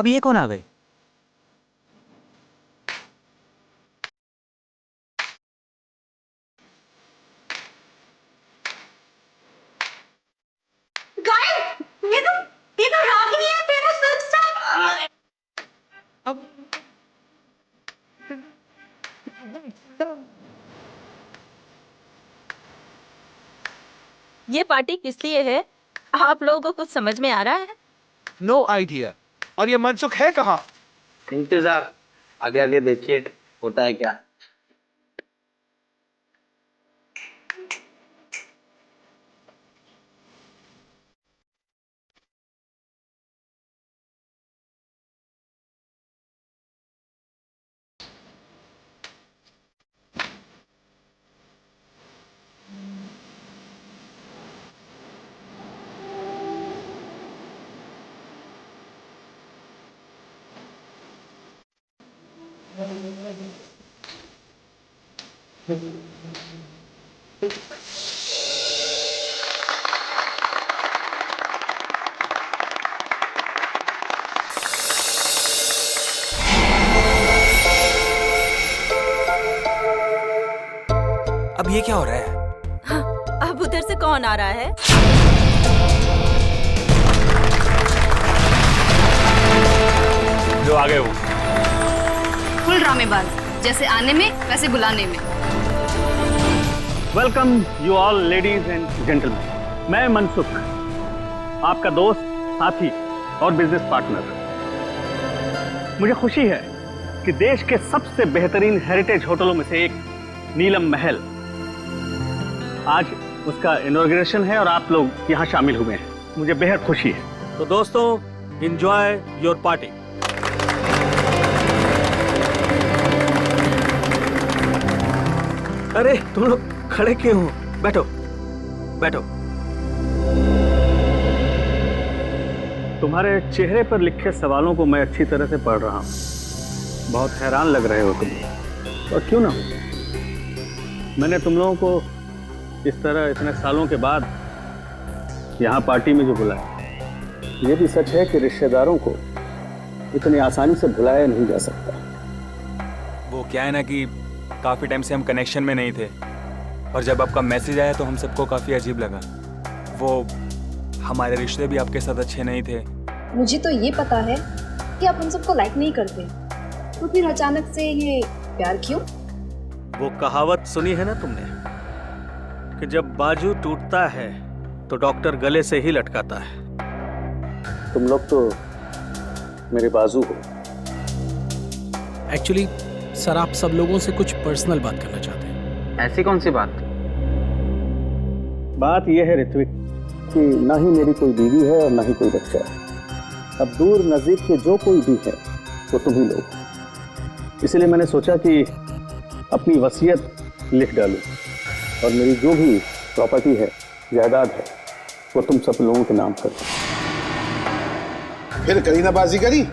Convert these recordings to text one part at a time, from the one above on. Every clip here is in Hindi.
अब ये कौन आ गए? गाइस, ये तो रागिनी है, फेमस फिल्म स्टार। अब ये पार्टी किस लिए है? आप लोगों को कुछ समझ में आ रहा है? No idea. और ये मनसुख है कहाँ? इंतजार, आगे आगे देखिए होता है क्या। अब ये क्या हो रहा है? अब उधर से कौन आ रहा है? जो आ गए वो। फुल ड्रामेबाज, जैसे आने में वैसे बुलाने में। Welcome you all ladies and gentleman. मैं मनसुख, आपका दोस्त, साथी और बिजनेस पार्टनर। मुझे खुशी है कि देश के सबसे बेहतरीन हेरिटेज होटलों में से एक नीलम महल, आज उसका इनॉग्रेशन है और आप लोग यहाँ शामिल हुए हैं। मुझे बेहद खुशी है। तो दोस्तों, एंजॉय योर पार्टी। अरे तुम लोग खड़े क्यों हो? बैठो बैठो। तुम्हारे चेहरे पर लिखे सवालों को मैं अच्छी तरह से पढ़ रहा हूँ। बहुत हैरान लग रहे हो तुम, और क्यों ना हो। मैंने तुम लोगों को इस तरह इतने सालों के बाद यहाँ पार्टी में जो बुलाया, ये भी सच है कि रिश्तेदारों को इतनी आसानी से भुलाया नहीं जा सकता। वो क्या है ना कि काफ़ी टाइम से हम कनेक्शन में नहीं थे, और जब आपका मैसेज आया तो हम सबको काफ़ी अजीब लगा। वो हमारे रिश्ते भी आपके साथ अच्छे नहीं थे। मुझे तो ये पता है कि आप हम सबको लाइक नहीं करते, तो फिर अचानक से ये प्यार क्यों? वो कहावत सुनी है ना तुमने कि जब बाजू टूटता है तो डॉक्टर गले से ही लटकाता है। तुम लोग तो मेरे बाजू हो। एक्चुअली सर, आप सब लोगों से कुछ पर्सनल बात करना चाहते हैं। ऐसी कौन सी बात? बात यह है ऋत्विक कि ना ही मेरी कोई बीवी है और ना ही कोई बच्चा है। अब दूर नजदीक के जो कोई भी है तो तुम ही लोग। इसलिए मैंने सोचा कि अपनी वसीयत लिख डालूं और मेरी जो भी प्रॉपर्टी है, जायदाद है, वो तुम सब लोगों के नाम कर। फिर करी ना बाजीगरी?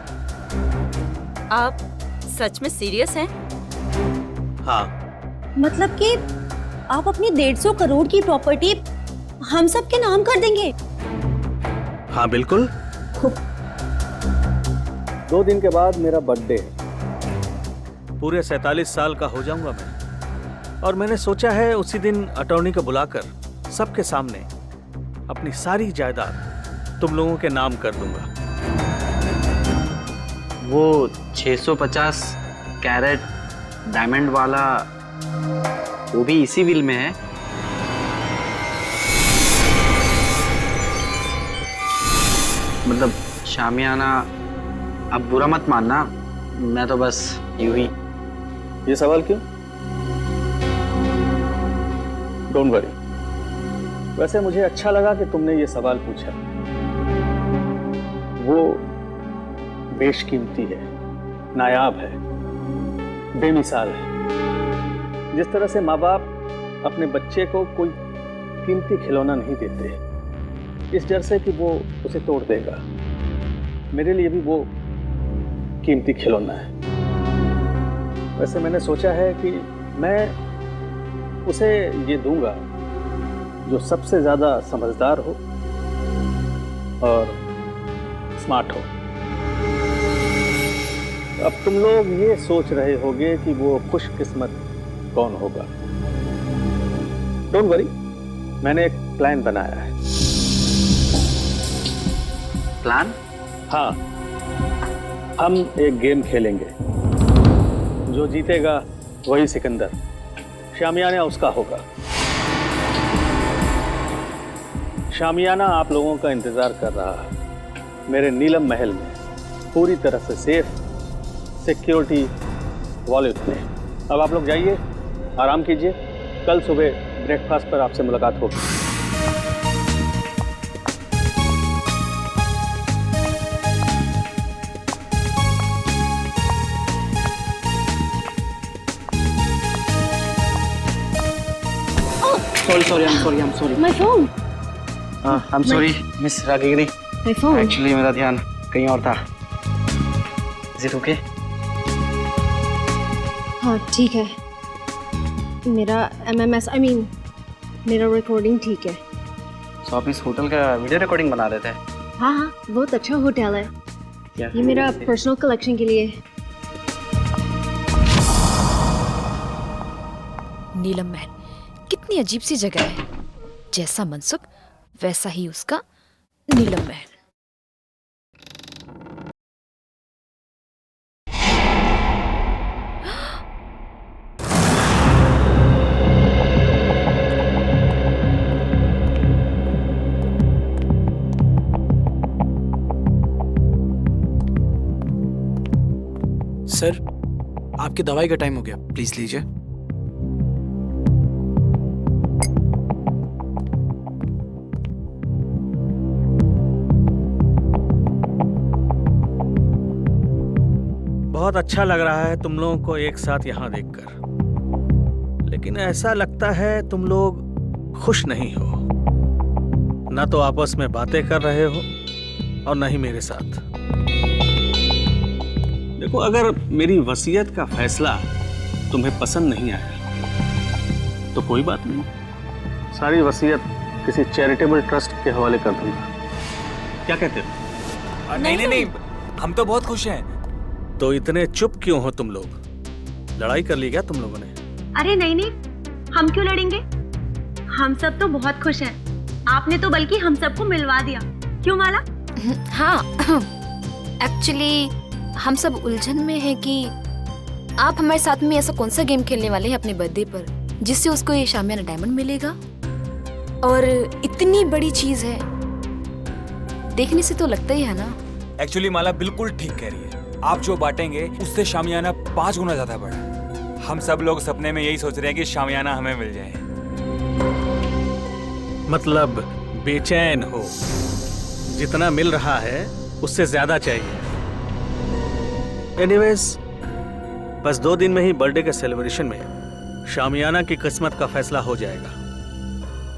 आप सच में सीरियस हैं? हाँ। मतलब कि आप अपनी 150 करोड़ की प्रॉपर्टी हम सब के नाम कर देंगे? हाँ बिल्कुल। 2 दिन के बाद मेरा बर्थडे है। पूरे 47 साल का हो जाऊंगा मैं, और मैंने सोचा है उसी दिन अटॉर्नी को बुलाकर सबके सामने अपनी सारी जायदाद तुम लोगों के नाम कर दूंगा। वो 650 कैरेट डायमंड वाला, वो भी इसी विल में है। मतलब शामियाना, अब बुरा मत मानना, मैं तो बस यूं ही। ये सवाल क्यों? Don't worry. वैसे मुझे अच्छा लगा कि तुमने ये सवाल पूछा। वो बेशकीमती है, नायाब है, बेमिसाल है। जिस तरह से माँ बाप अपने बच्चे को कोई कीमती खिलौना नहीं देते, इस डर से कि वो उसे तोड़ देगा, मेरे लिए भी वो कीमती खिलौना है। वैसे मैंने सोचा है कि मैं उसे ये दूंगा जो सबसे ज्यादा समझदार हो और स्मार्ट हो। अब तुम लोग ये सोच रहे होगे कि वो खुशकिस्मत कौन होगा। डोंट वरी, मैंने एक प्लान बनाया है। प्लान? हाँ, हम एक गेम खेलेंगे। जो जीतेगा वही सिकंदर, शामियाना उसका होगा। शामियाना आप लोगों का इंतजार कर रहा है मेरे नीलम महल में, पूरी तरह से सेफ, सिक्योरिटी वॉलेट में। अब आप लोग जाइए, आराम कीजिए, कल सुबह ब्रेकफास्ट पर आपसे मुलाकात होगी। Sorry, I'm sorry. My phone. I'm sorry, miss Ragini. My phone. Actually मेरा ध्यान कहीं और था। Is it okay? हाँ ठीक है, मेरा MMS मेरा रिकॉर्डिंग ठीक है। तो आप इस होटल का वीडियो रिकॉर्डिंग बना रहे थे? हाँ हाँ, बहुत अच्छा होटल है। क्या? ये मेरा पर्सनल कलेक्शन के लिए। नीलम महल कितनी अजीब सी जगह है, जैसा मनसुख वैसा ही उसका नीलम महल। सर, आपकी दवाई का टाइम हो गया, प्लीज लीजिए। बहुत अच्छा लग रहा है तुम लोगों को एक साथ यहाँ देखकर, लेकिन ऐसा लगता है तुम लोग खुश नहीं हो। ना तो आपस में बातें कर रहे हो और न ही मेरे साथ। देखो, अगर मेरी वसीयत का फैसला तुम्हें पसंद नहीं आया तो कोई बात नहीं, सारी वसीयत किसी चैरिटेबल ट्रस्ट के हवाले कर दूंगा। क्या कहते हो? नहीं, हम तो बहुत खुश हैं। तो इतने चुप क्यों हो तुम लोग? लड़ाई कर ली क्या तुम लोगों ने? अरे नहीं, हम क्यों लड़ेंगे? हम सब तो बहुत खुश हैं। आपने तो बल्कि हम सबको मिलवा दिया, क्यों माला? हाँ, एक्चुअली हम सब उलझन में हैं कि आप हमारे साथ में ऐसा कौन सा गेम खेलने वाले हैं अपने बर्थडे पर जिससे उसको ये शामियाना डायमंड मिलेगा। और इतनी बड़ी चीज है, देखने से तो लगता ही है ना। एक्चुअली माला बिल्कुल ठीक कह रही है। आप जो बांटेंगे उससे शामियाना 5 गुना ज्यादा बड़ा। हम सब लोग सपने में यही सोच रहे हैं कि शामियाना हमें मिल जाए। मतलब बेचैन हो, जितना मिल रहा है उससे ज्यादा चाहिए। एनीवेज, बस 2 दिन में ही बर्थडे के सेलिब्रेशन में शामियाना की किस्मत का फैसला हो जाएगा।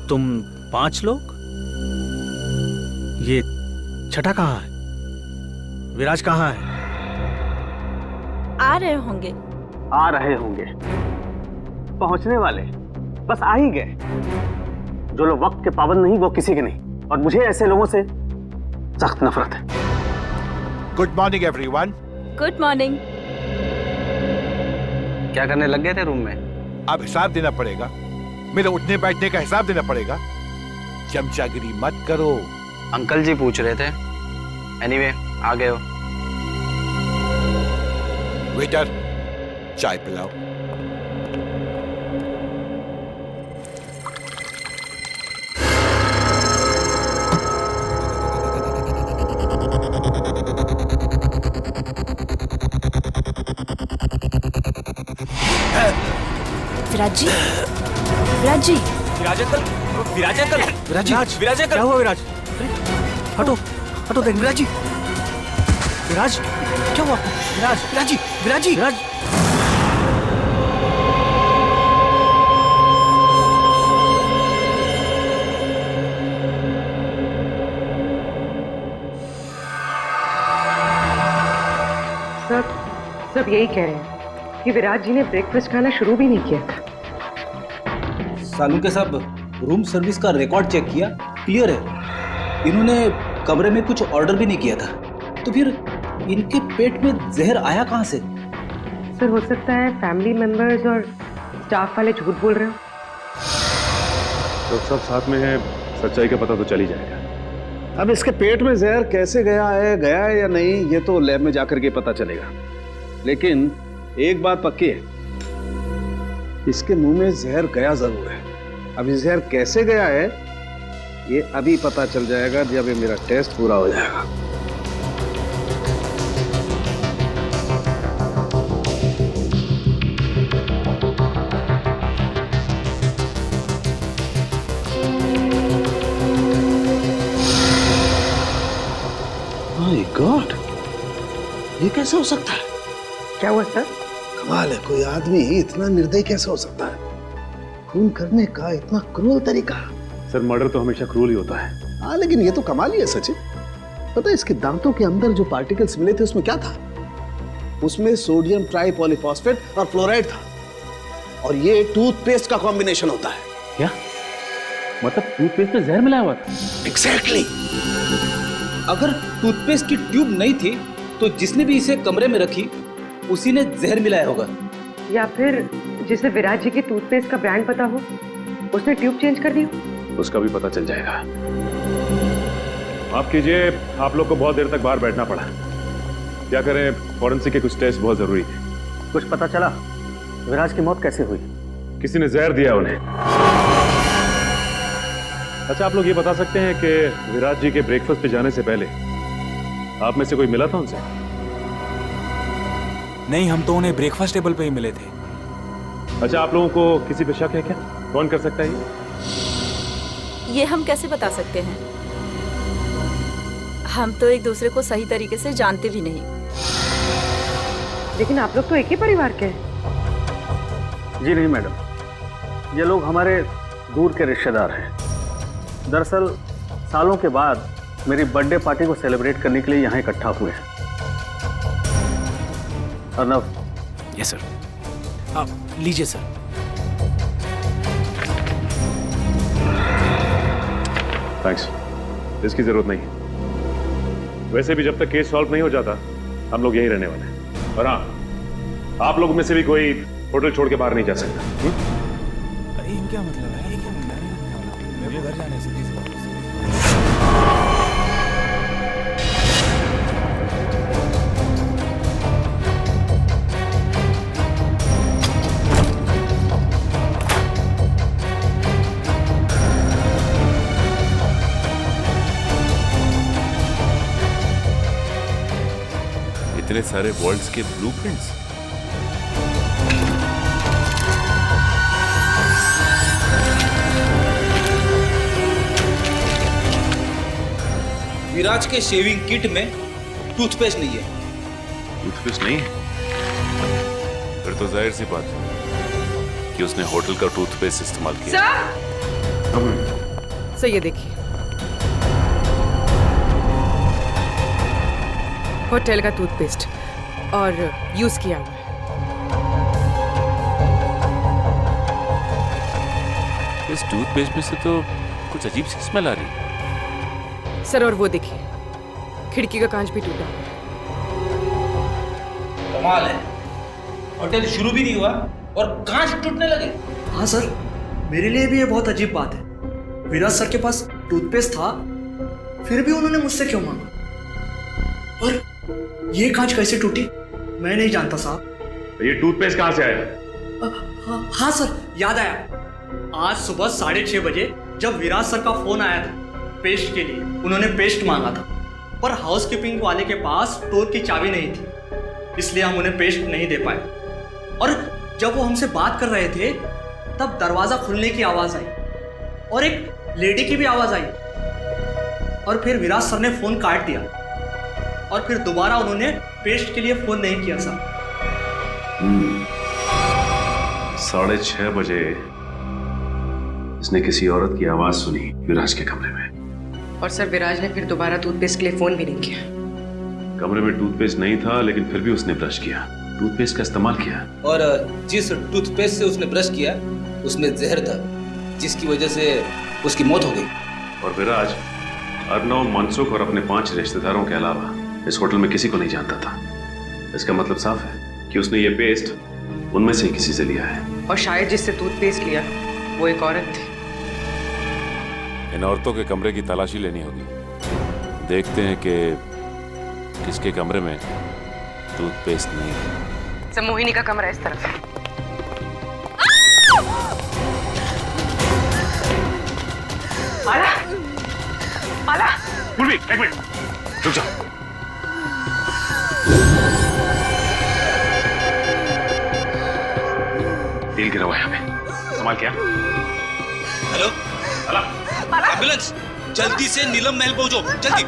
तुम 5 लोग, ये छठा कहाँ है? विराज कहाँ है? आ रहे होंगे। आ रहे होंगे, पहुंचने वाले, बस आ ही गए। जो लोग वक्त के पाबंद नहीं वो किसी के नहीं, और मुझे ऐसे लोगों से सख्त नफरत है। Good morning everyone. Good morning. क्या करने लग गए थे रूम में? अब हिसाब देना पड़ेगा, मेरे उठने बैठने का हिसाब देना पड़ेगा। चमचागिरी मत करो। अंकल जी पूछ रहे थे। एनीवे, आ गए हो। वेटर, चाय पिलाओ। विराज जी, विराज जी, विराज अंकल, विराज अंकल, विराज अंकल, क्या हुआ विराज? हटो हटो, देख विराज जी, विराज क्या हुआ? विराज, विराज जी, विराज जी, विराज। सब यही कह रहे हैं कि विराज जी ने ब्रेकफास्ट खाना शुरू भी नहीं किया था। सालू के साहब, रूम सर्विस का रिकॉर्ड चेक किया, क्लियर है। इन्होंने कमरे में कुछ ऑर्डर भी नहीं किया था, तो फिर इनके पेट में जहर आया कहाँ से? सर हो सकता है फैमिली मेंबर्स और स्टाफ वाले झूठ बोल रहे हो। तो सब साथ में है, सच्चाई का पता तो चल ही जाएगा। अब इसके पेट में जहर कैसे गया है या नहीं, ये तो लैब में जाकर के पता चलेगा। लेकिन एक बात पक्की है, इसके मुंह में जहर गया जरूर है। अब ये जहर कैसे गया है ये अभी पता चल जाएगा जब ये मेरा टेस्ट पूरा हो जाएगा। माय गॉड, ये कैसे हो सकता है? क्या हुआ सर? कमाल है, कोई आदमी इतना निर्दयी कैसे हो सकता है? खून करने का इतना क्रूर तरीका। सर मर्डर तो हमेशा क्रूर ही होता है। हाँ लेकिन ये तो कमाल ही है सचिन। पता है इसके दांतों के अंदर जो पार्टिकल्स मिले थे उसमें क्या था? उसमें सोडियम ट्राइपॉलीफॉस्फेट और फ्लोराइड था, और ये टूथपेस्ट का कॉम्बिनेशन होता है। क्या मतलब टूथपेस्ट में जहर मिलाया हुआ था? एग्जैक्टली। अगर टूथपेस्ट की ट्यूब नहीं थी तो जिसने भी इसे कमरे में रखी उसी ने जहर मिलाया होगा। या फिर जिसे विराज जी की टूथपेस्ट का ब्रांड पता हो उसने ट्यूब चेंज कर दी हो। उसका भी पता चल जाएगा। माफ कीजिए, आप लोग को बहुत देर तक बाहर बैठना पड़ा। क्या करें, फॉरेंसिक के कुछ टेस्ट बहुत जरूरी थे। कुछ पता चला विराज की मौत कैसे हुई? किसी ने जहर दिया उन्हें। अच्छा, आप लोग ये बता सकते हैं कि विराज जी के ब्रेकफास्ट पे जाने से पहले आप में से कोई मिला था उनसे? नहीं, हम तो उन्हें ब्रेकफास्ट टेबल पे ही मिले थे। अच्छा, आप लोगों को किसी पे शक है क्या? कौन कर सकता है ये हम कैसे बता सकते हैं? हम तो एक दूसरे को सही तरीके से जानते भी नहीं। लेकिन आप लोग तो एक ही परिवार के हैं। जी नहीं मैडम, ये लोग हमारे दूर के रिश्तेदार हैं। दरअसल सालों के बाद मेरी बर्थडे पार्टी को सेलिब्रेट करने के लिए यहाँ इकट्ठा हुए हैं। अर्नव। Yes sir. आप लीजिए सर। थैंक्स, इसकी जरूरत नहीं। वैसे भी जब तक केस सॉल्व नहीं हो जाता हम लोग यहीं रहने वाले हैं। और हाँ, आप लोगों में से भी कोई होटल छोड़ के बाहर नहीं जा सकता। अरे ये क्या मतलब है? ये क्या मतलब है? मेरे को घर जाने से इतने सारे वर्ल्ड्स के ब्लूप्रिंट्स। विराज के शेविंग किट में टूथपेस्ट नहीं है। टूथपेस्ट नहीं? फिर तो जाहिर सी बात है कि उसने होटल का टूथपेस्ट इस्तेमाल किया। सर ये देखिए, होटल का टूथपेस्ट और यूज किया हुआ है। इस टूथपेस्ट में से तो कुछ अजीब सी स्मेल आ रही है। सर और वो देखिए, खिड़की का कांच भी टूटा। कमाल है, होटल शुरू भी नहीं हुआ और कांच टूटने लगे। हाँ सर, मेरे लिए भी ये बहुत अजीब बात है। विराज सर के पास टूथपेस्ट था, फिर भी उन्होंने मुझसे क्यों मांगा? और ये कांच कैसे टूटी मैं नहीं जानता साहब। ये टूथपेस्ट कहाँ से आया? हाँ सर, याद आया। आज सुबह 6:30 बजे जब विराज सर का फोन आया था पेस्ट के लिए, उन्होंने पेस्ट मांगा था, पर हाउसकीपिंग वाले के पास स्टोर की चाबी नहीं थी, इसलिए हम उन्हें पेस्ट नहीं दे पाए। और जब वो हमसे बात कर रहे थे तब दरवाजा खुलने की आवाज आई और एक लेडी की भी आवाज आई, और फिर विराज सर ने फोन काट दिया और फिर दोबारा उन्होंने पेस्ट के लिए फोन नहीं किया सर। 6:30 बजे इसने किसी औरत की आवाज सुनी विराज के कमरे में। और सर विराज ने फिर दोबारा टूथपेस्ट के लिए फोन भी नहीं किया। कमरे में टूथपेस्ट नहीं था, लेकिन फिर भी उसने ब्रश किया, टूथपेस्ट का इस्तेमाल किया। और जिस टूथपेस्ट से उसने ब्रश किया उसमें जहर था, जिसकी वजह से उसकी मौत हो गई। और विराज अर्नव, मनसुख और अपने 5 रिश्तेदारों के अलावा इस होटल में किसी को नहीं जानता था। इसका मतलब साफ है कि उसने ये पेस्ट उनमें से ही किसी से लिया है। और शायद जिससे टूथपेस्ट लिया वो एक औरत थी। इन औरतों के कमरे की तलाशी लेनी होगी। देखते हैं कि किसके कमरे में टूथपेस्ट नहीं है। सब मोहिनी का कमरा इस तरफ है। माला, माला, पूर्वी, एक मिनट, रुक जाओ। तेल गिरा हुआ है यहाँ पे, संभाल क्या? हेलो, एम्बुलेंस, जल्दी से नीलम महल पहुंचो, जल्दी।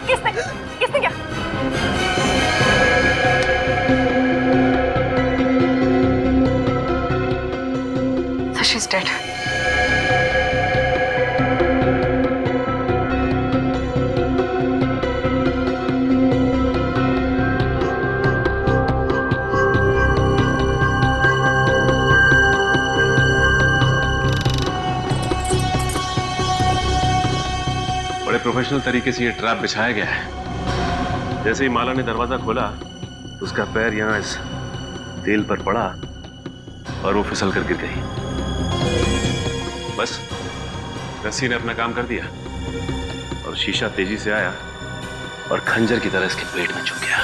किसने क्या? So she's dead. बड़े प्रोफेशनल तरीके से ये ट्रैप बिछाया गया है। जैसे ही माला ने दरवाजा खोला, उसका पैर यहाँ इस तेल पर पड़ा और वो फिसल कर गिर गई। बस रस्सी ने अपना काम कर दिया और शीशा तेजी से आया और खंजर की तरह इसके पेट में चुभ गया।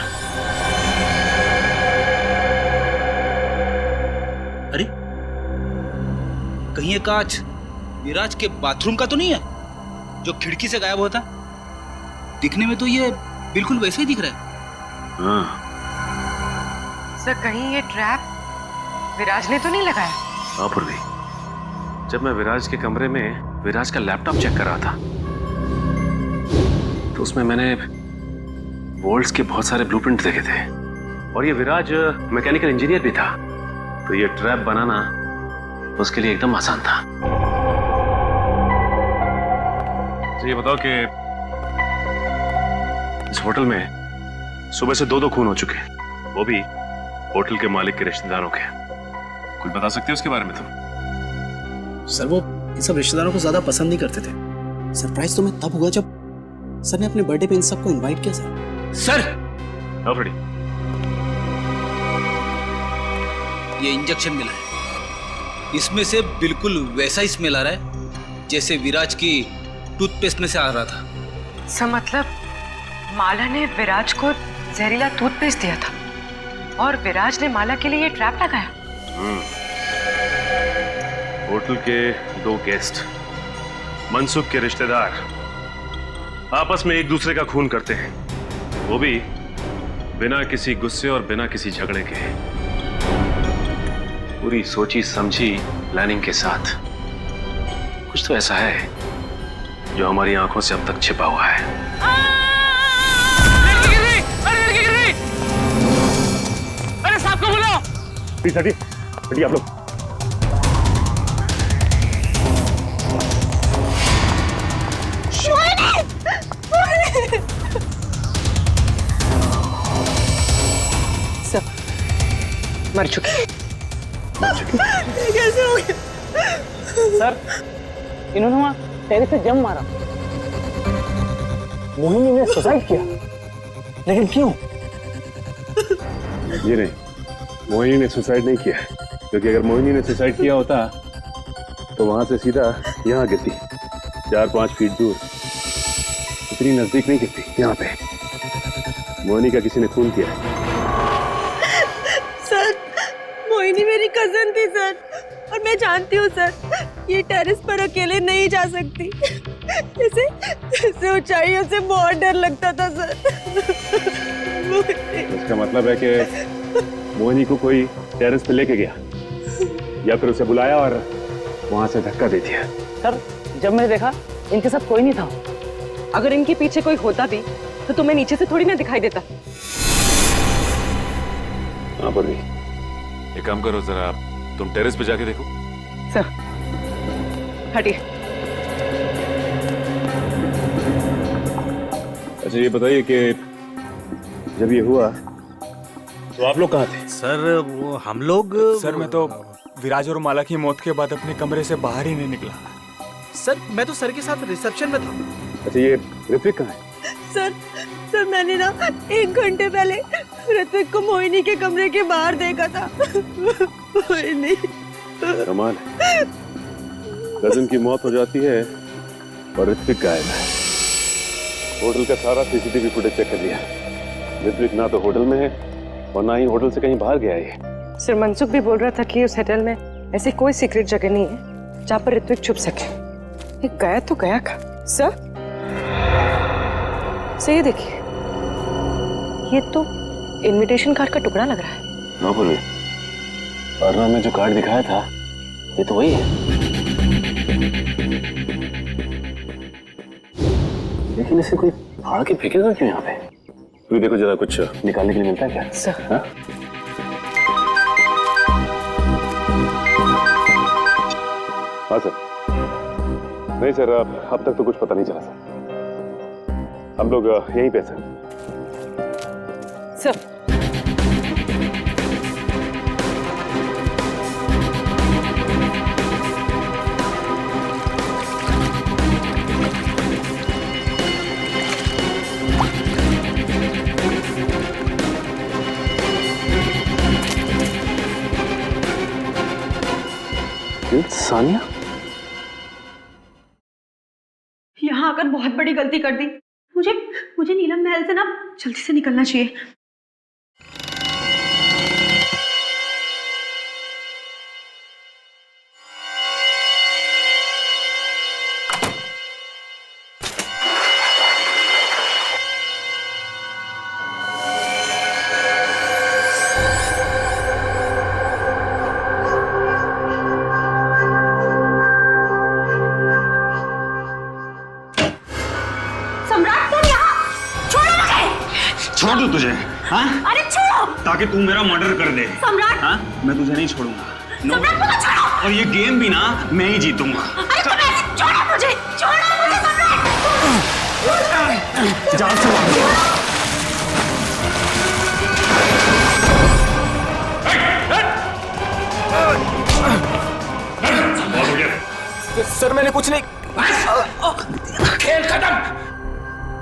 अरे, कहीं ये कांच विराज के बाथरूम का तो नहीं है जो खिड़की से गायब होता? दिखने में तो ये बिल्कुल वैसे ही दिख रहा है। हाँ। सर, कहीं ये ट्रैप विराज ने तो नहीं लगाया? हाँ पूर्वी, जब मैं विराज के कमरे में विराज का लैपटॉप चेक कर रहा था तो उसमें मैंने वोल्ट्स के बहुत सारे ब्लूप्रिंट देखे थे और ये विराज मैकेनिकल इंजीनियर भी था, तो ये ट्रैप बनाना उसके लिए एकदम आसान था। तो ये बताओ कि इस होटल में सुबह से दो खून हो चुके हैं, वो भी होटल के मालिक के रिश्तेदारों के। कुछ बता सकते हो उसके बारे में तुम? सर, वो इन सब रिश्तेदारों को ज्यादा पसंद नहीं करते थे। सरप्राइज तो मैं तब हुआ जब सर ने अपने बर्थडे पे इन सबको इनवाइट किया। सर, ऑलरेडी ये इंजेक्शन मिला है, इसमें से बिल्कुल वैसा ही स्मेल आ रहा है जैसे विराज की टूथपेस्ट में से आ रहा था। सर, मतलब माला ने विराज को जहरीला टूथपेस्ट दिया था और विराज ने माला के लिए ये ट्रैप लगाया। होटल के दो गेस्ट, मनसुख के रिश्तेदार, आपस में एक दूसरे का खून करते हैं, वो भी बिना किसी गुस्से और बिना किसी झगड़े के। पूरी सोची समझी प्लानिंग के साथ। कुछ तो ऐसा है जो हमारी आंखों से अब तक छिपा हुआ है। अरे साहब को बुलाओ। प्लीज हटिए, हटिए आप लोग। सब मर चुके। कैसे हो गया? सर, इन्होंने वहां टेरेस से जंप मारा। मोहिनी ने सुसाइड किया, लेकिन क्यों? ये नहीं, मोहिनी ने सुसाइड नहीं किया, क्योंकि अगर मोहिनी ने सुसाइड किया होता तो वहां से सीधा यहाँ गिरती, 4-5 फीट दूर। इतनी नजदीक नहीं गिरती यहाँ पे। मोहिनी का किसी ने खून किया है। सर, मोहिनी मेरी कजन थी सर, और मैं जानती हूँ सर, ये टेरेस पर अकेले नहीं जा सकती। इसे ऊंचाइयों से बहुत डर लगता था सर। इसका मतलब है कि मोहिनी को कोई टेरेस पे लेके गया या फिर उसे बुलाया और वहां से धक्का दे दिया। सर, जब मैंने देखा इनके साथ कोई नहीं था। अगर इनके पीछे कोई होता भी तो तुम्हें नीचे से थोड़ी ना दिखाई देता। हाँ बोली। एक काम करो, जरा तुम टेरेस पे जाके देखो। सर, हटिए। अच्छा ये बताइए कि जब ये हुआ तो आप लोग कहाँ थे? सर, वो हम लोग सर, मैं तो विराज और माला की मौत के बाद अपने कमरे से बाहर ही नहीं निकला। सर, मैं तो सर के साथ रिसेप्शन में था। अच्छा ये ऋत्विक कहाँ है? सर सर मैंने ना 1 घंटे पहले ऋत्विक को मोहिनी के कमरे के बाहर देखा था। मोहिनी कमाल है, कजिन की मौत हो जाती है और ऋत्विक गायब है। होटल का सारा सीसीटीवी फुटेज चेक कर लिया। ऋत्विक ना तो होटल में है और ना ही होटल से कहीं बाहर गया है। सर मनसुख भी बोल रहा था कि उस होटल में ऐसी कोई सीक्रेट जगह नहीं है जहाँ पर ऋत्विक छुप सके। ये गया तो गया का सर ये देखिए, ये तो इनविटेशन कार्ड का टुकड़ा लग रहा है। ना बोले, अर्ना में जो कार्ड दिखाया था ये तो वही है। लेकिन इसे कोई फाड़ के फेंकेगा क्यों यहाँ पे? तू देखो जरा, कुछ निकालने के लिए मिलता है क्या सर? हाँ? हाँ सर। नहीं सर, अब तक तो कुछ पता नहीं चला सर। हम लोग यहीं पे सर। सर सानिया यहाँ आकर बहुत बड़ी गलती कर दी। मुझे नीलम महल से ना जल्दी से निकलना चाहिए। छोड़ दूं तुझे? हाँ? अरे छोड़ो! ताकि तू मेरा मर्डर कर दे। सम्राट! हाँ? मैं तुझे नहीं छोड़ूंगा। सम्राट मुझे छोड़ो! और ये गेम भी ना मैं ही जीतूंगा। अरे छोड़ो मुझे! छोड़ो मुझे सम्राट! जान से सर मैंने कुछ नहीं। खेल खत्म,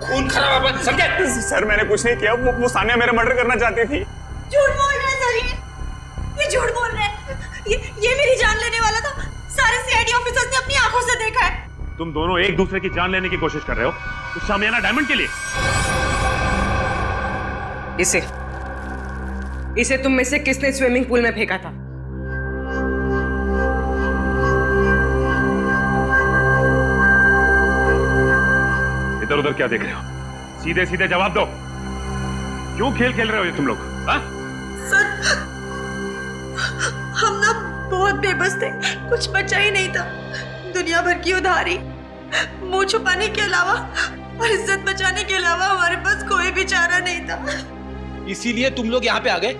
खून खराब अपन समझे? सर मैंने कुछ नहीं किया, वो सानिया मेरा मर्डर करना चाहती थी। झूठ बोल रहे हैं सर, ये झूठ बोल रहे हैं। ये मेरी जान लेने वाला था। सारे सीआईडी ऑफिसर्स ने अपनी आंखों से देखा है। तुम दोनों एक दूसरे की जान लेने की कोशिश कर रहे हो उस शामियाना डायमंड के लिए। इसे तुम में से किसने स्विमिंग पूल में फेंका था? इधर उधर क्या देख रहे हो? सीधे सीधे जवाब दो। क्यों खेल खेल रहे हो ये तुम लोग? हाँ? सर हम ना बहुत बेबस थे, कुछ बचा ही नहीं था। दुनिया भर की उधारी, मुंह छुपाने के अलावा और इज्जत बचाने के अलावा हमारे पास कोई भी चारा नहीं था। इसीलिए तुम लोग यहाँ पे आ गए,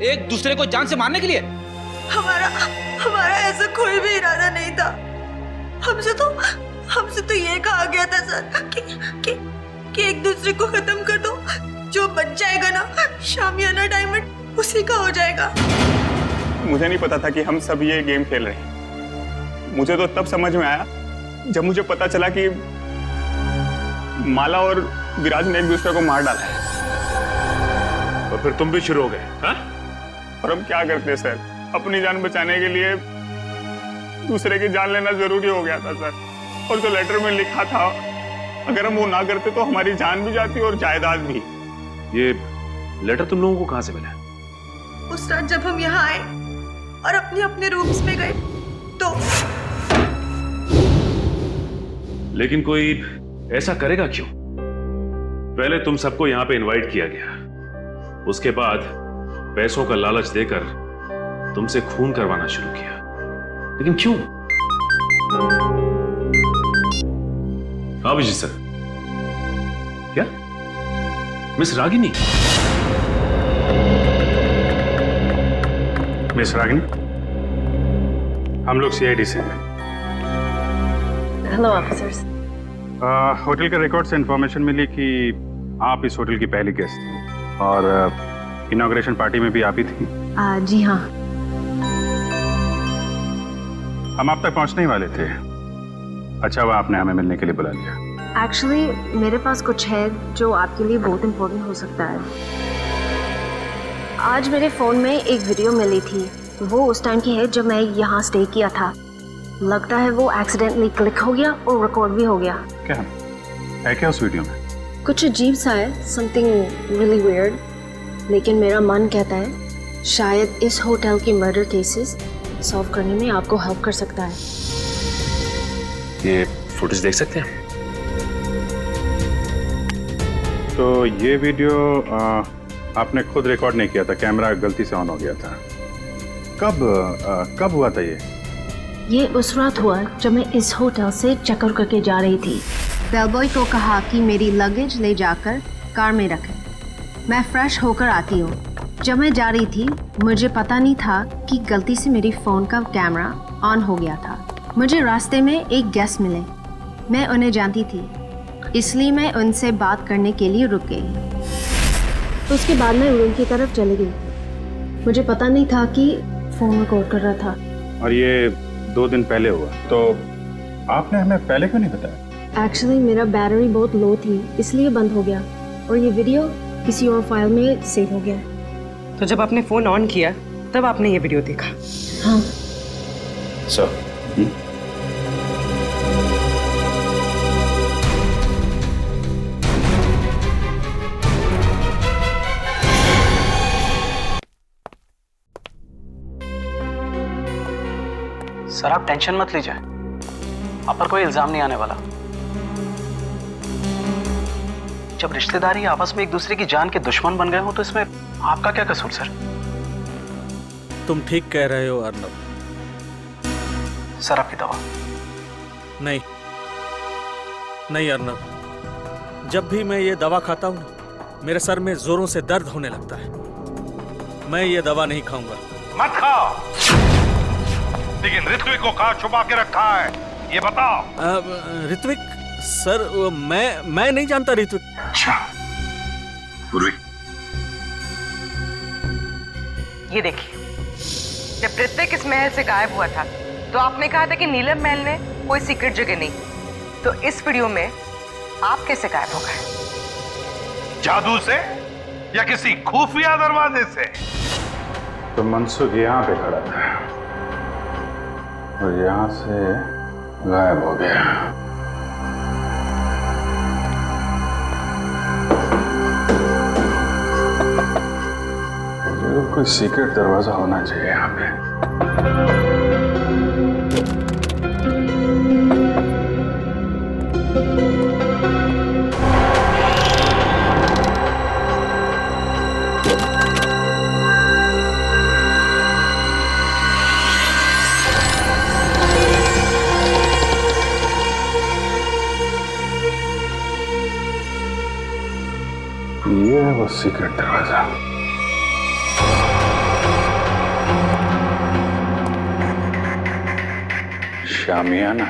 एक दूसरे को जान से मारने के लिए? हमारा ऐसा कोई भी इरादा नहीं था। हमसे तो ये कहा गया था सर कि एक दूसरे को खत्म कर दो। जो बच जाएगा ना शामियाना डायमंड, उसी का हो जाएगा। मुझे नहीं पता था कि हम सब ये गेम खेल रहे हैं। मुझे तो तब समझ में आया जब मुझे पता चला कि माला और विराज ने एक दूसरे को मार डाला है। और फिर तुम भी शुरू हो गए? हाँ? और हम क्या करते सर, अपनी जान बचाने के लिए दूसरे की जान लेना जरूरी हो गया था सर। और जो लेटर में लिखा था, अगर हम वो ना करते तो हमारी जान भी जाती और जायदाद भी। ये लेटर तुम लोगों को कहां से मिला? उस रात जब हम यहाँ आए और अपने अपने रूम्स में गए तो। लेकिन कोई ऐसा करेगा क्यों? पहले तुम सबको यहां पे इनवाइट किया गया, उसके बाद पैसों का लालच देकर तुमसे खून करवाना शुरू किया। लेकिन क्यों? अभिजीत सर, क्या मिस रागिनी? मिस रागिनी, हम लोग सीआईडी से हैं। Hello officers. होटल के रिकॉर्ड से इंफॉर्मेशन मिली कि आप इस होटल की पहली गेस्ट थी और इनॉग्रेशन पार्टी में भी आप ही थी। जी हाँ। हम आप तक पहुंचने ही वाले थे। अच्छा हुआ आपने हमें मिलने के लिए बुला लिया। एक्चुअली मेरे पास कुछ है जो आपके लिए बहुत इम्पोर्टेंट हो सकता है। आज मेरे फ़ोन में एक वीडियो मिली थी, वो उस टाइम की है जब मैं यहाँ स्टे किया था। लगता है वो एक्सीडेंटली क्लिक हो गया और रिकॉर्ड भी हो गया। क्या है क्या उस वीडियो में? कुछ अजीब सा है, समथिंग रियली वियर्ड। लेकिन मेरा मन कहता है शायद इस होटल की मर्डर केसेस सॉल्व करने में आपको हेल्प कर सकता है। ये फुटेज देख सकते हैं? तो ये वीडियो आपने खुद रिकॉर्ड नहीं किया था, कैमरा गलती से ऑन हो गया था। कब हुआ था ये उस रात हुआ जब मैं इस होटल से चेकआउट करके जा रही थी। बेलबॉय को कहा कि मेरी लगेज ले जाकर कार में रखें। मैं फ्रेश होकर आती हूँ। जब मैं जा रही थी मुझे पता नहीं था कि गलती से मेरी फ़ोन का कैमरा ऑन हो गया था। मुझे रास्ते में एक गेस्ट मिले। मैं उन्हें जानती थी, इसलिए मैं उनसे बात करने के लिए रुक गई। तो उसके बाद मैं रूम की तरफ चली गई। मुझे पता नहीं था कि फ़ोन रिकॉर्ड कर रहा था। और ये 2 दिन पहले हुआ, तो आपने हमें पहले क्यों नहीं बताया? एक्चुअली मेरा बैटरी बहुत लो थी, इसलिए बंद हो गया और ये वीडियो किसी और फाइल में सेव हो गया। तो जब आपने फ़ोन ऑन किया तब आपने ये वीडियो देखा? हाँ। सर सर आप टेंशन मत लीजिए, आप पर कोई इल्जाम नहीं आने वाला। जब रिश्तेदारी आपस में एक दूसरे की जान के दुश्मन बन गए हो तो इसमें आपका क्या कसूर सर? तुम ठीक कह रहे हो अर्नब। सर आपकी दवा। नहीं नहीं अर्नब, जब भी मैं ये दवा खाता हूँ मेरे सर में जोरों से दर्द होने लगता है। मैं ये दवा नहीं खाऊंगा। मत खाओ, लेकिन ऋत्विक को कहाँ छुपा के रखा है ये बताओ। ऋत्विक सर, मैं नहीं जानता ऋत्विक। अच्छा पूर्वी, ये देखिए, जब ऋत्विक इस महल से गायब हुआ था तो आपने कहा था कि नीलम महल में कोई सीक्रेट जगह नहीं। तो इस वीडियो में आप कैसे गायब हो गए? जादू से या किसी खुफिया दरवाजे से? तो मनसुख यहाँ पे खड़ा था और यहाँ से गायब हो गया। जरूर कोई सीक्रेट दरवाजा होना चाहिए यहाँ पे। ये है वो सीक्रेट दरवाजा। शामियाना,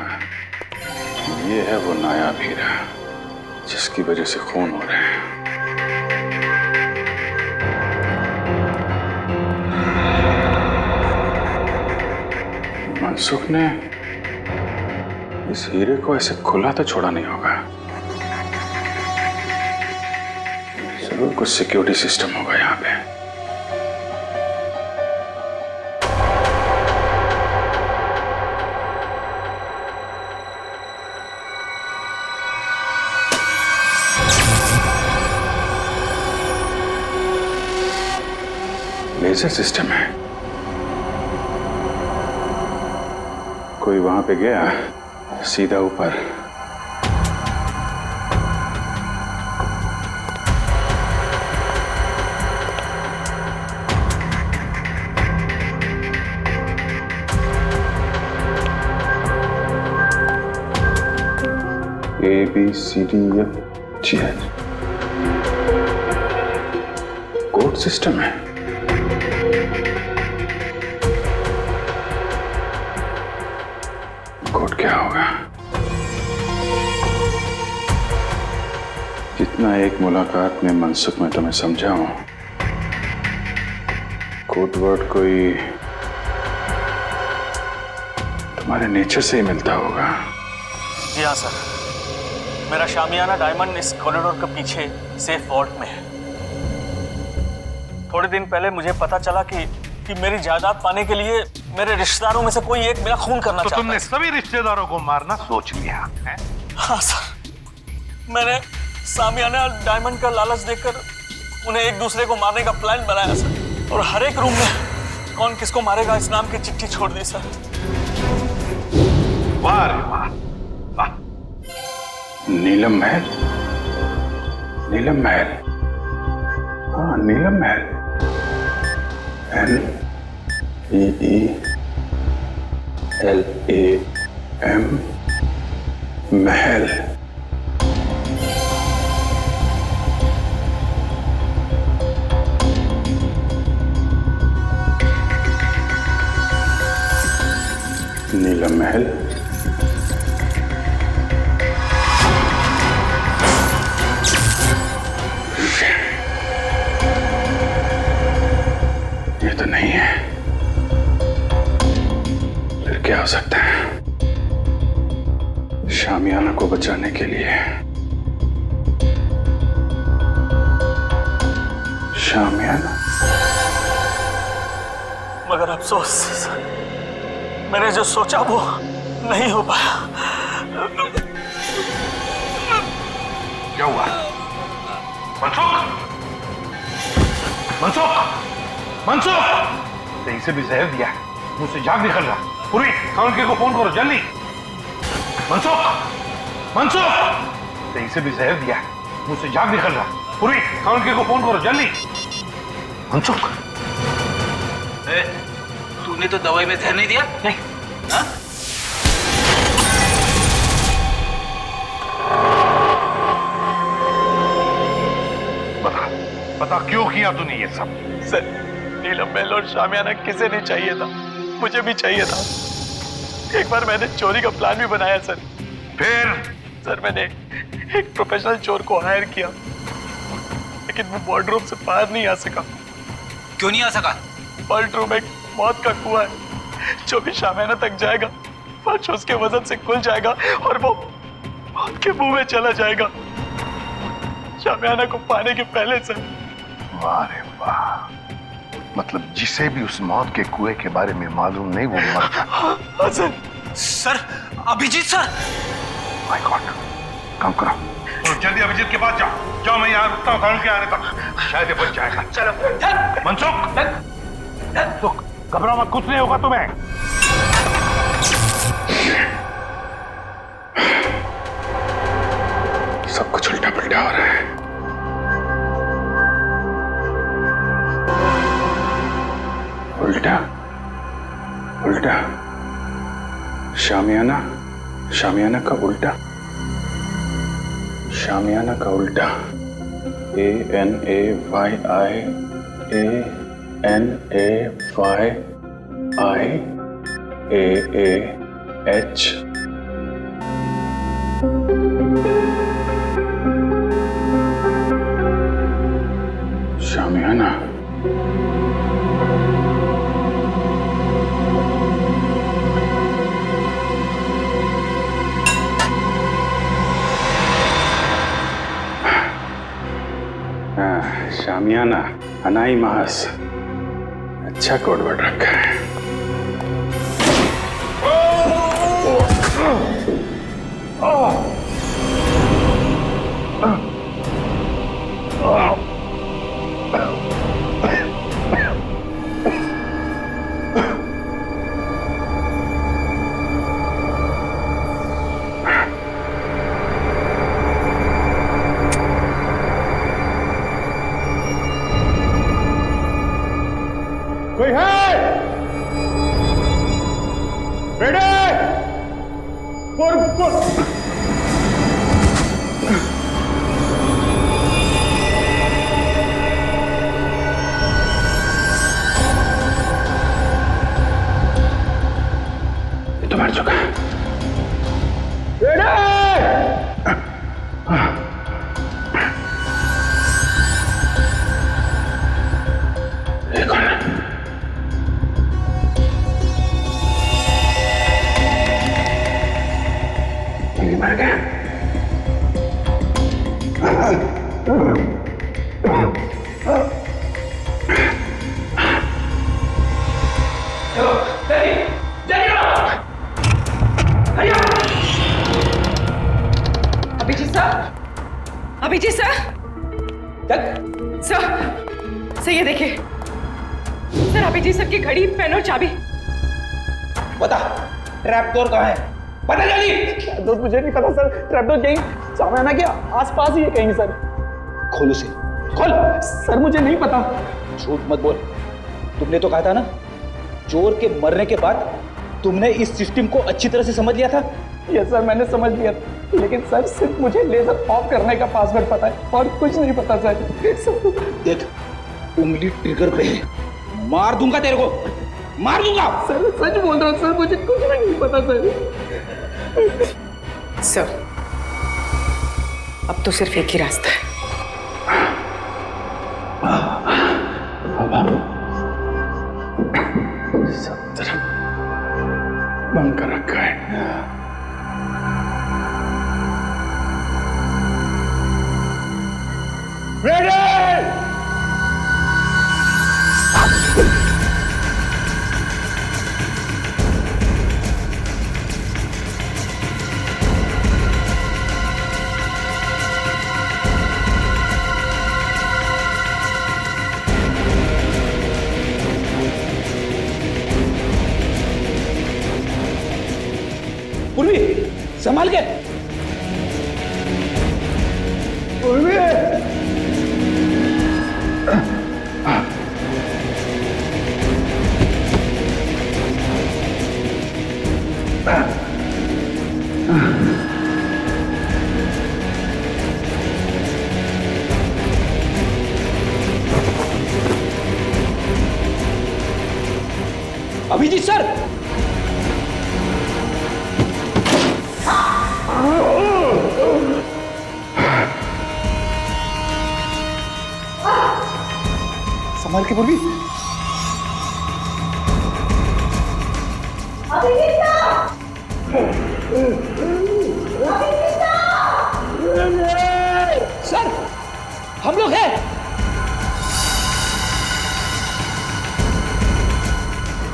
ये है वो नायाब हीरा जिसकी वजह से खून हो रहे हैं। मनसुख ने इस हीरे को ऐसे खुला तो छोड़ा नहीं होगा। जरूर कुछ सिक्योरिटी सिस्टम होगा यहाँ पे। लेजर सिस्टम है। कोई वहां पे गया सीधा ऊपर। ABCDFG कोड सिस्टम है। कोड क्या होगा? जितना एक मुलाकात में मनसुख में तुम्हें समझा हूं, कोड वर्ड कोई तुम्हारे नेचर से ही मिलता होगा। जी हाँ सर, मेरा शामियाना डायमंड इस कॉरिडोर के पीछे सेफ वॉल्ट में है। थोड़े दिन पहले मुझे पता चला कि मेरी जायदाद पाने के लिए मेरे रिश्तेदारों में से कोई एक मेरा खून करना चाहता है। तुमने सभी रिश्तेदारों को मारना सोच लिया है? हाँ सर, मैंने शामियाना डायमंड का लालच देकर उन्हें एक दूसरे को मारने का प्लान बनाया सर, और हर एक रूम में कौन किसको मारेगा इस नाम की चिट्ठी छोड़ दी सर। वाह रे वाह, वाह। नीलम महल, नीलम महल, हाँ नीलम महल, NEELAM महल। नीलम महल, ये तो नहीं है, फिर क्या हो सकता है? शामियाना को बचाने के लिए शामियाना, मगर अफसोस मैंने जो सोचा वो नहीं हो पाया। क्या हुआ? मनसुख, मनसुख, मनसुख! कहीं से भी जहर दिया है, मुंह से झाग निकल रहा। पूरी काउंटर को फोन करो जल्दी। मनसुख, मनसुख! कहीं से भी जहर दिया है, मुंह से झाग निकल रहा। पूरी काउंटर को फोन करो जल्दी। मनसुख, तूने तो दवाई में जहर नहीं दिया? नहीं। हाँ? बता, बता क्यों किया तूने ये सब? सर, नीलम महल और शामियाना किसे नहीं चाहिए था, मुझे भी चाहिए था। एक बार मैंने चोरी का प्लान भी बनाया सर। फिर? सर मैंने एक प्रोफेशनल चोर को हायर किया, लेकिन वो वार्डरोब से बाहर नहीं आ सका। क्यों नहीं आ सका? वॉल्ट रूम एक मौत का कुआं है, जो भी शामियाना तक जाएगा फर्श उसके वजन से खुल जाएगा और वो मौत के मुंह में चला जाएगा, शामियाना को पाने के पहले सर। वाह रे वाह, मतलब जिसे भी उस मौत के कुएं के बारे में मालूम नहीं वो मर जाता। हाँ sir. Sir, Abhijeet sir! My god, काम करो। तो जल्दी अभिजीत के पास जाओ। जाओ, मैं यहाँ रुकता हूँ कानून के आने तक, शायद ये बच जाएगा। चलो। मनसुख, तो घबराओ मत, कुछ नहीं होगा तुम्हें। सब कुछ उल्टा पुल्टा हो रहा है। उल्टा उल्टा, शामियाना, शामियाना का उल्टा, शामियाना का उल्टा। ANAYIANAYIAH। शामियाना, शामियाना, अनाई मास, अच्छा कोड वर्ड रखा है। कोई है? बेटे! पुर! Abhijeet sir, Abhijeet sir, sir ये देखिए सर, अभिजीत सर की घड़ी, पेन और चाबी। बता ट्रैप डोर कहाँ है? पता जल्दी। दोस्त मुझे नहीं पता सर, ट्रैप डोर कहीं सामने के आसपास ही है कहीं सर। खोल उसे, खोल। सर मुझे नहीं पता। झूठ मत बोल, तुमने तो कहा था ना चोर के मरने के बाद तुमने इस सिस्टम को अच्छी तरह से समझ लिया था। ये सर मैंने समझ लिया, लेकिन सर सिर्फ मुझे लेजर ऑफ करने का पासवर्ड पता है और कुछ नहीं पता सर। देख उंगली ट्रिगर पे है, मार दूंगा तेरे को, मार दूंगा। सर सच बोल रहा हूँ सर, मुझे कुछ नहीं पता सर। अब तो सिर्फ एक ही रास्ता है। सब तरफ बंद कर रखा है। पूर्वी संभाल के। पूर्वी अभिजीत सर, संभाल के पूर्वी। सर हम लोग हैं।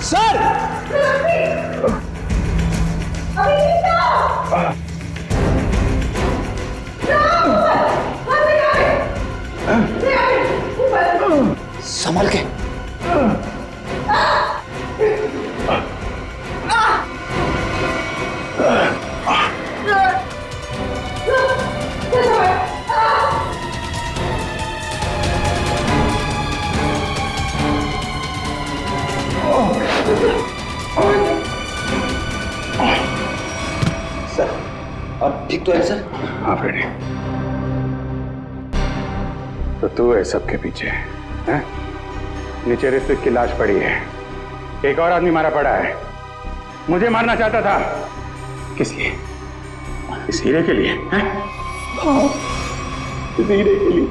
सर संभाल के। सर अब ठीक तो है सर? हाँ फ्रेडी, तो तू है सबके पीछे हैं? नीचे ऋत्विक की लाश पड़ी है, एक और आदमी मारा पड़ा है, मुझे मारना चाहता था। किस लिए? इस हीरे के लिए हैं? इस हीरे के लिए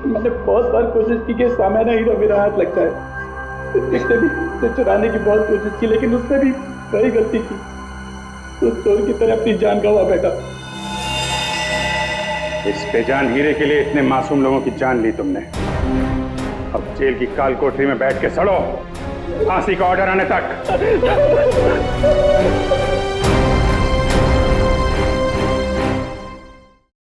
मैंने बहुत बार कोशिश की कि सामने हीरा मेरा हाथ लगता है, इसने भी इसे चुराने की बहुत कोशिश की, लेकिन उसने भी वही गलती की, तो चोर की तरह अपनी जान गंवा बैठा। इस बेजान हीरे के लिए इतने मासूम लोगों की जान ली तुमने। अब जेल की काल कोठरी में बैठ के सड़ो, फांसी का ऑर्डर आने तक।